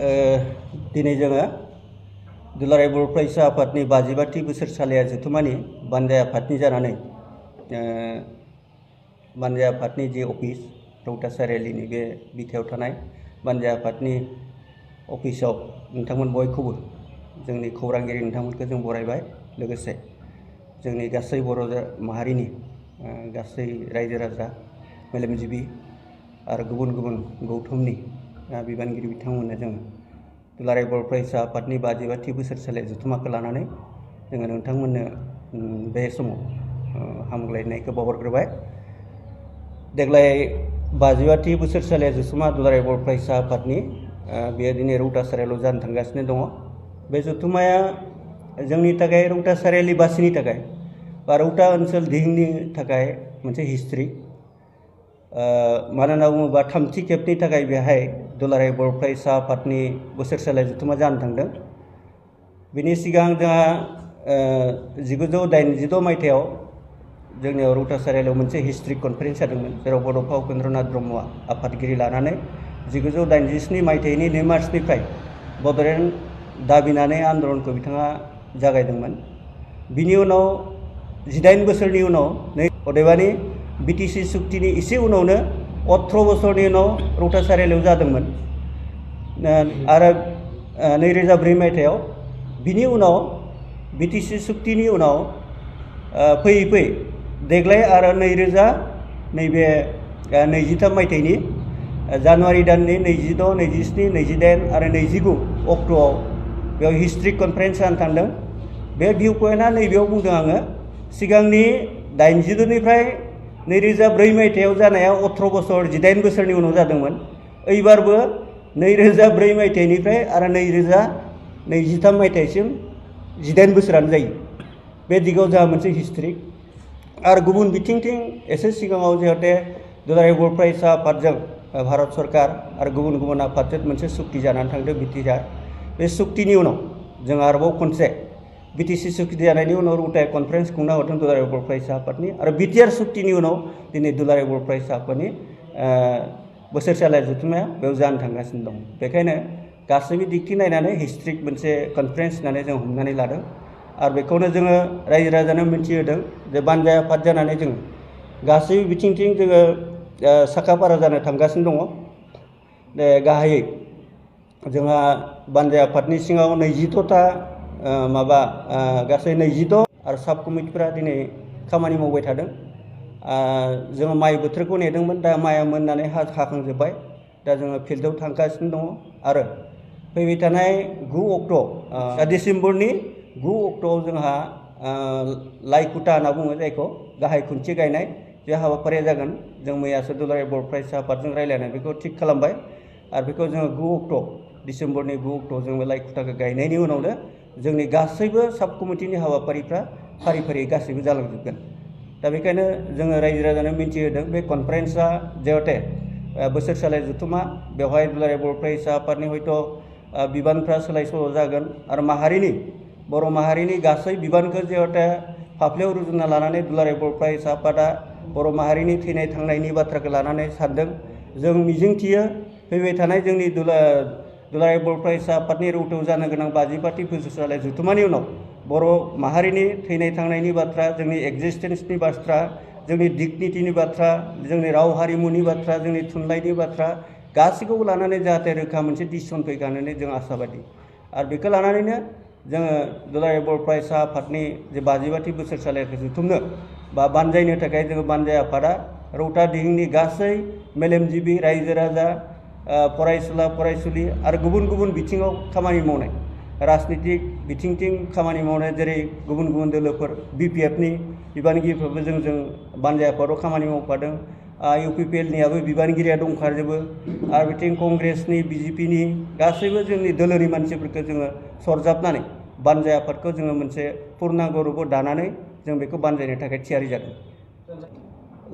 दिनै जोङो दुलाराय बर' फरायसा आफादनि 52थि बोसोरसालिया जथुमानि बानजाय आफादनि जानानै बानजाय आफादनि जि अफिस रौता सारिआलिनि बे बिथायाव थानाय बानजाय आफादनि अफिसाव नोंथांमोन बयखौबो जोंनि खौरांगिरि नोंथांमोनखौ जों बरायबाय। लोगोसे जोंनि गासै बर' माहारिनि गासै रायजो राजा मेलेमजिबि आरो गुबुन गुबुन गौथुमनि बिबानगिरि बिथांमोननो जों दुलाराय बर' फरायसा आफादनि 52थि बोसोरसालिया जथुमाखौ लानानै जोङो नोंथांमोननो बे समाव हामग्लायनायखौ बावहरग्रोबाय। देग्लाय 52थि बोसोरसालिया जथुमा दुलाराय बर' फरायसा आफादनि बेयो दिनै रौता सारिआलियाव जानो थांगासिनो दङ। बे जथुमाया जोंनि थाखाय रौता सारिआलि बासिनि थाखाय बा रौता ओनसोल दिहिंनि थाखाय मोनसे हिस्ट्रि। मानो होनना बुङोबा थामथि खेबनि थाखाय बेहाय दुलाराय बर' फरायसा आफादनि बोसोरसालिया जथुमा जानो थांदों। बिनि सिगां जोंहा 1986 मायथाइयाव जोंनियाव रौता सारिआलियाव मोनसे हिस्ट्रिक कनफारेन्स जादोंमोन, जेराव बड'फा उपेन्द्रनाथ ब्रह्मआ आफादगिरि लानानै 1987 मायथाइनि 2 मार्चनिफ्राय बड'लेण्ड दाबिनानै आन्दलनखौ बिथाङा जागायदोंमोन। बिनि उनाव 18 बोसोरनि उनाव अदेबानि बिटिसि सुक्तिनि एसे उनावनो 18 बोसोरनि उनाव रौता सारिआलियाव जादोंमोन आरो 2004 मायथाइयाव। बिनि उनाव बिटिसि सुक्तिनि उनाव फैयै फैयै देग्लाय आरो 2023 मायथाइनि जानुवारि दाननि 26, 27, 28 आरो 29 अक्ट'आव बेयाव हिस्ट्रिक कनफारेन्स जानो थांदों। बे भिउ पइन्टआ नैबेयाव बुंदों आङो, सिगांनि 82निफ्राय 2004 मायथाइयाव जानाया 18 बोसोर 18 बोसोरनि उनाव जादोंमोन। एबारबो 2004 मायथाइनिफ्राय आरो 2023 मायथाइसिम 18 बोसोरानो जायो। बे दिगाव जोंहा मोनसे हिस्ट्रि आरो गुबुन बिथिंथिं एसे सिगाङाव जिहेते दुलाराय बर' फरायसा आफादजों भारत सरकार आरो गुबुन गुबुन आफादजों मोनसे सुक्ति जानानै थांदों बिटिआर। बे सुक्तिनि उनाव जों आरोबाव खनसे बिटिसि सुक्ति जानायनि उनाव रौताया कनफारेन्स खुंना हरदों दुलाराय बर' फरायसा आफादनि आरो बिटिआर सुक्तिनि उनाव दिनै दुलाराय बर' फरायसा आफादनि बोसोरसालिया जथुमाया बेयाव जानो थांगासिनो दं। बेखायनो गासैबो दिगथिं नायनानै हिस्ट्रिक मोनसे कनफारेन्स होननानै जों हमनानै लादों आरो बेखौनो जोङो रायजो राजानो मिन्थिहोदों जे बानजाय आफाद जानानै जों गासैबो बिथिंथिं जोङो साखाफारा जानो थांगासिनो दङ। गाहायै जोंहा बानजाय आफादनि सिङाव 22टा गासै 22 आरो साब कमिटिफोरा दिनै खामानि मावबाय थादों। जोङो माइ बोथोरखौ नेदोंमोन, दा माइआ मोननानै हाखांजोब्बाय। दा जोङो फिल्डआव थांगासिनो दङ आरो फैबाय थानाय 9 अक्ट' डिसेम्बरनि 9 अक्ट'आव जोंहा लाइकुटा होनना बुङो जायखौ गाहाय खुन्थि गायनाय, बे हाबाफारिया जागोन। जों मैयासो दुलाराय बर' फरायसा आफादजों रायज्लायनानै बेखौ थिग खालामबाय आरो बेखौ जोङो 9 अक्ट' डिसेम्बरनि 9 अक्ट'आव जों लाइकुटाखौ गायनायनि उनावनो जोंनि गासैबो साब कमिटिनि हाबाफारिफ्रा फारि फारि गासैबो जालांजोबगोन। दा बेखायनो जोङो रायजो राजानो मिन्थिहोदों बे कनफारेन्सआ जिहेते बोसोरसालिया जथुमा, बेवहाय दुलाराय बर' फरायसा आफादनि हयथ' बिबानफ्रा सोलाय सोल' जागोन आरो बर' माहारिनि गासै बिबानखौ जिहेते फाफ्लियाव रुजुनना लानानै दुलाराय बर' फरायसा आफादा बर' माहारिनि थैनाय थांनायनि बाथ्राखौ लानानै सानदों। जों मिजिंथियो फैबाय थानाय जोंनि दुलाराय बर' फरायसा आफादनि रौतायाव जानो गोनां 52थि बोसोरसालिया जथुमानि उनाव बर' माहारिनि थैनाय थांनायनि बाथ्रा, जोंनि एक्जिस्टेन्सनि बाथ्रा, जोंनि डिगनिटिनि बाथ्रा, जोंनि राव हारिमुनि बाथ्रा, जोंनि थुनलाइनि बाथ्रा गासैखौबो लानानै जाहाथे रोखा मोनसे डिसिसन फैगोन होननानै जों आसाबादि। आरो बेखौ लानानैनो जोङो दुलाराय बर' फरायसा आफादनि जे 52थि बोसोरसालिखौ जुथुमनो बा बानजायनो थाखाय जोङो बानजाय आफादा रौता दिहिंनि गासै मेलेमजिबि रायजो राजा, फरायसुला फरायसुलि आरो गुबुन गुबुन बिथिङाव खामानि मावनाय, राजनितिक बिथिंथिं खामानि मावनाय, जेरै गुबुन गुबुन दोलोफोर BPFनि बिबानगिरिफोरबो जों बानजाय आफादाव खामानि मावफादों। UPPLनियाबो बिबानगिरिया दंखाजोबो आरो बिथिं कंग्रेसनि BJPनि गासैबो जोंनि दोलोनि मानसिफोरखौ जोङो सरजाबनानै बानजाय आफादखौ जोङो मोनसे पुर्नांग रुपाव दानानै जों बेखौ बानजायनो थाखाय थियारि जादों।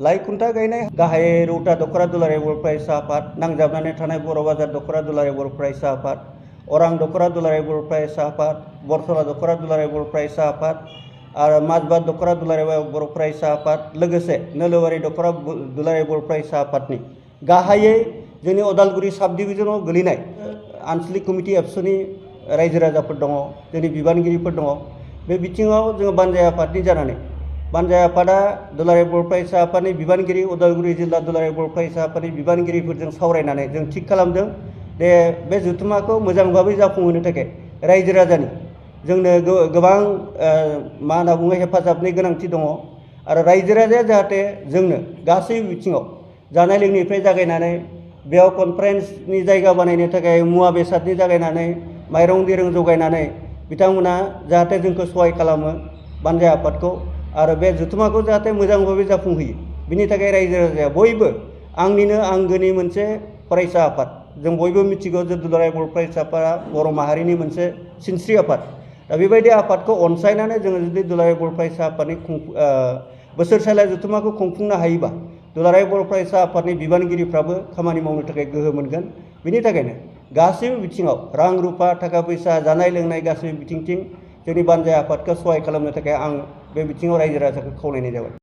लाइकुटा गायनाय गाहायै रौता दख'रा दुलाराय बर' फरायसा आफाद, नांजाबनानै थानाय बर' बाजार दख'रा दुलाराय बर' फरायसा आफाद, अरां दख'रा दुलाराय बर' फरायसा आफाद, बरसला दख'रा दुलाराय बर' फरायसा आफाद आरो माजबाद दख'रा दुलाराय बर' फरायसा आफाद, लोगोसे नोलोबारि दख'रा दुलाराय बर' फरायसा आफादनि गाहायै जोंनि उदालगुरि साब डिभिजनाव गोलैनाय आनसलिक कमिटि एबसुनि रायजो राजाफोर दङ, जोंनि बिबानगिरिफोर दङ। बे बिथिङाव जोङो बानजाय आफादनि जानानै बानजाय आफादा दुलाराय बर' फरायसा आफादनि बिबानगिरि उदालगुरि जिल्ला दुलाराय बर' फरायसा आफादनि बिबानगिरिफोरजों सावरायनानै जों थिग खालामदों दे बे जथुम्माखौ मोजां भाबै जाफुंहोनो थाखाय रायजो राजानि जोंनो गोबां मा होनना बुङो हेफाजाबनि गोनांथि दङ आरो रायजो राजाया जाहाथे जोंनो गासैबो बिथिङाव जानाय लोंनायनिफ्राय जागायनानै बेयाव कनफारेन्सनि जायगा बानायनो थाखाय मुवा बेसादनि जागायनानै माइरं दैरं जगायनानै बिथांमोना जाहाथे जोंखौ सहाय खालामो बानजाय आफादखौ आरो बे जथुम्माखौ जाहाथे मोजां भाबै जाफुंहोयो बिनि थाखाय रायजो राजाया बयबो आंनिनो आंगोनि मोनसे फरायसा आफाद जों बयबो मिथिगौ जे दुलाराय बर' फरायसा आफादा बर' माहारिनि मोनसे सिनस्रि आफाद दा बेबायदि आफादखौ अनसायनानै जोङो जुदि दुलाराय बर' फरायसा आफादनि बोसोरसालिया जथुम्माखौ खुंफुंनो हायोबा दुलाराय बर' फरायसा आफादनि बिबानगिरिफ्राबो खामानि मावनो थाखाय गोहो मोनगोन। बिनि थाखायनो गासैबो बिथिङाव रां रुफा थाखा फैसा जानाय लोंनाय गासैबो बिथिंथिं जोंनि बानजाय आफादखौ सहाय खालामनो थाखाय आं बे बिथिङाव रायजो राजाखौ खावलायनाय जाबाय।